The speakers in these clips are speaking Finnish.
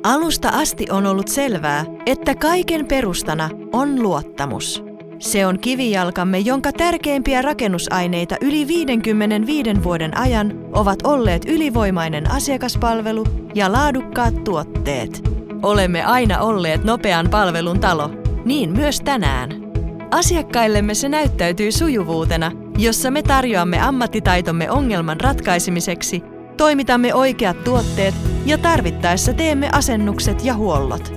Alusta asti on ollut selvää, että kaiken perustana on luottamus. Se on kivijalkamme, jonka tärkeimpiä rakennusaineita yli 55 vuoden ajan ovat olleet ylivoimainen asiakaspalvelu ja laadukkaat tuotteet. Olemme aina olleet nopean palvelun talo, niin myös tänään. Asiakkaillemme se näyttäytyy sujuvuutena, jossa me tarjoamme ammattitaitomme ongelman ratkaisemiseksi, toimitamme oikeat tuotteet ja tarvittaessa teemme asennukset ja huollot.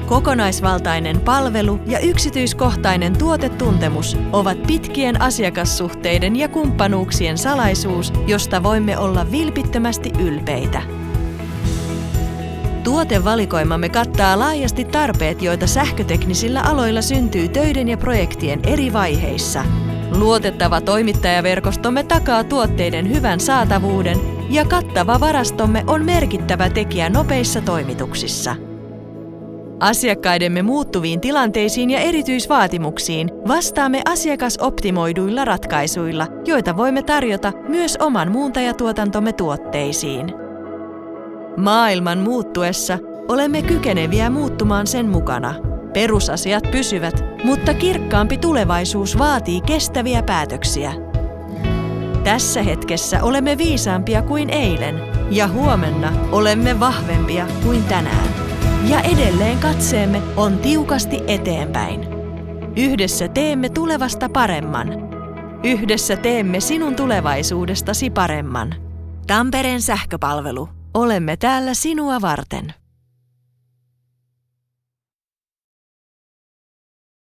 Kokonaisvaltainen palvelu ja yksityiskohtainen tuotetuntemus ovat pitkien asiakassuhteiden ja kumppanuuksien salaisuus, josta voimme olla vilpittömästi ylpeitä. Tuotevalikoimamme kattaa laajasti tarpeet, joita sähköteknisillä aloilla syntyy töiden ja projektien eri vaiheissa. Luotettava toimittajaverkostomme takaa tuotteiden hyvän saatavuuden ja kattava varastomme on merkittävä tekijä nopeissa toimituksissa. Asiakkaidemme muuttuviin tilanteisiin ja erityisvaatimuksiin vastaamme asiakasoptimoiduilla ratkaisuilla, joita voimme tarjota myös oman muuntajatuotantomme tuotteisiin. Maailman muuttuessa olemme kykeneviä muuttumaan sen mukana. Perusasiat pysyvät, mutta kirkkaampi tulevaisuus vaatii kestäviä päätöksiä. Tässä hetkessä olemme viisaampia kuin eilen ja huomenna olemme vahvempia kuin tänään. Ja edelleen katseemme on tiukasti eteenpäin. Yhdessä teemme tulevasta paremman. Yhdessä teemme sinun tulevaisuudestasi paremman. Tampereen sähköpalvelu. Olemme täällä sinua varten.